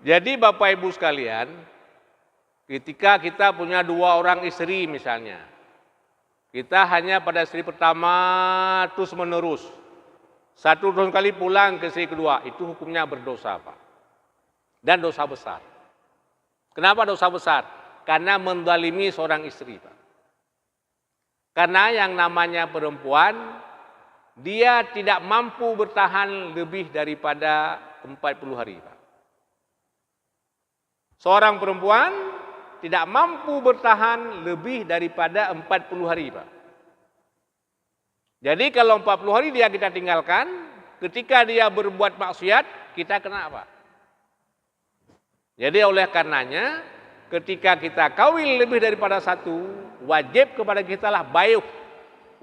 Jadi Bapak Ibu sekalian, ketika kita punya 2 orang istri misalnya, kita hanya pada istri pertama terus menerus. 1 tahun kali pulang ke istri kedua, itu hukumnya berdosa, Pak. Dan dosa besar. Kenapa dosa besar? Karena menzalimi seorang istri, Pak. Karena yang namanya perempuan, dia tidak mampu bertahan lebih daripada 40 hari, Pak. Seorang perempuan tidak mampu bertahan lebih daripada 40 hari, Pak. Jadi kalau 40 hari dia kita tinggalkan, ketika dia berbuat maksiat, kita kena apa? Jadi oleh karenanya, ketika kita kawin lebih daripada 1, wajib kepada kita lah bayuh,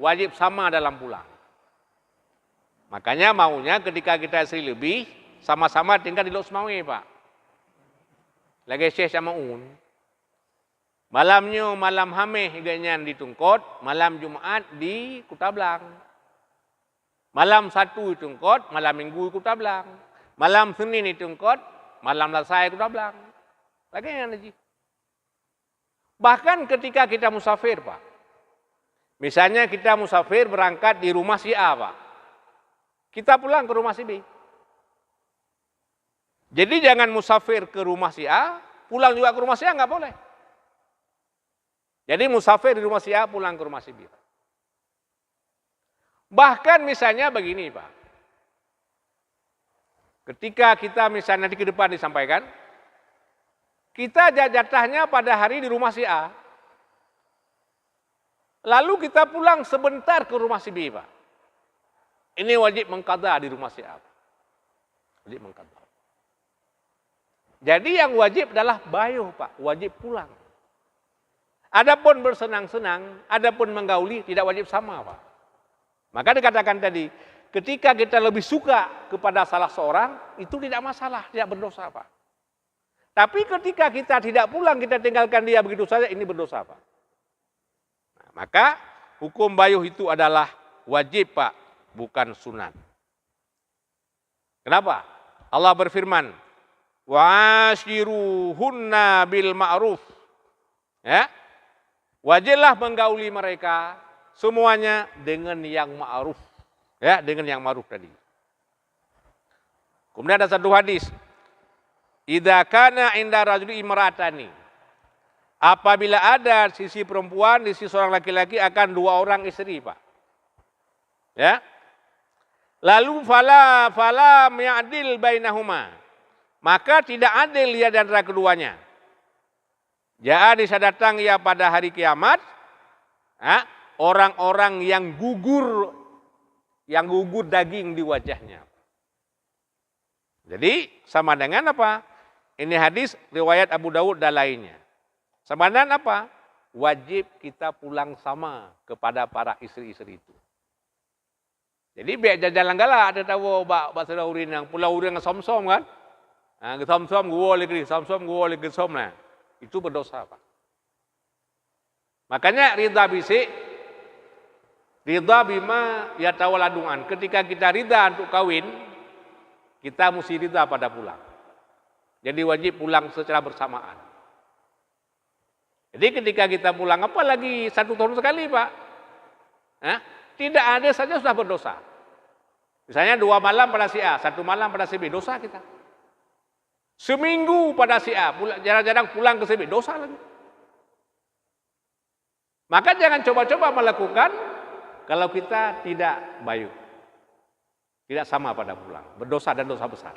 wajib sama dalam pulang. Makanya maunya ketika kita istri lebih, sama-sama tinggal di Lok Semawe, Pak. Lagi Syekh sama Un. Malamnya malam Hameh higanya di Tungkot, malam Jumat di Kutablang. Malam 1 di Tungkot, malam Minggu di Kutablang. Malam Senin di Tungkot, malam Selasa di Kutablang. Lagi yang lagi. Bahkan ketika kita musafir, Pak. Misalnya kita musafir berangkat di rumah si A, Pak. Kita pulang ke rumah si B. Jadi jangan musafir ke rumah si A, pulang juga ke rumah si A, nggak boleh. Jadi musafir di rumah si A, pulang ke rumah si B. Bahkan misalnya begini, Pak. Ketika kita misalnya nanti ke depan disampaikan, kita jatahnya pada hari di rumah si A. Lalu kita pulang sebentar ke rumah si B, Pak. Ini wajib mengqadha di rumah si A. Wajib mengqadha. Jadi yang wajib adalah bayuh, Pak, wajib pulang. Adapun bersenang-senang, adapun menggauli tidak wajib sama, Pak. Maka dikatakan tadi, ketika kita lebih suka kepada salah seorang, itu tidak masalah, tidak berdosa, Pak. Tapi ketika kita tidak pulang, kita tinggalkan dia begitu saja, ini berdosa, Pak. Nah, maka hukum bayuh itu adalah wajib, Pak, bukan sunat. Kenapa? Allah berfirman, wa'ashiruhunna bil ma'ruf. Ya. Wajiblah menggauli mereka semuanya dengan yang ma'ruf. Ya, dengan yang ma'ruf tadi. Kemudian ada satu hadis. Idza kana inda rajuli imra'atani. Apabila ada sisi perempuan, di sisi seorang laki-laki akan 2 orang istri, Pak. Ya. Lalu fala ya'dil bainahuma. Maka tidak adil ia dan antara keduanya. Jadi saya datang ia pada hari kiamat, orang-orang yang gugur daging di wajahnya. Jadi sama dengan apa? Ini hadis riwayat Abu Dawud dan lainnya. Sama dengan apa? Wajib kita pulang sama kepada para istri-istri itu. Jadi biar jalan galak ada tahu bahasa urin yang pulau urin yang som-som kan? Som-som gua lagi, som-som gua lagi som nah. Itu berdosa, Pak. Makanya ridha bisik, ridha bima yatawaladungan. Ketika kita ridha untuk kawin, kita mesti ridha pada pulang. Jadi wajib pulang secara bersamaan. Jadi ketika kita pulang, apalagi 1 tahun sekali, Pak. Tidak ada saja sudah berdosa. Misalnya 2 malam pada si A, 1 malam pada si B, dosa kita. Seminggu pada si A, jarang-jarang pulang ke si B, dosa lagi. Maka jangan coba-coba melakukan kalau kita tidak bayuh. Tidak sama pada pulang, berdosa dan dosa besar.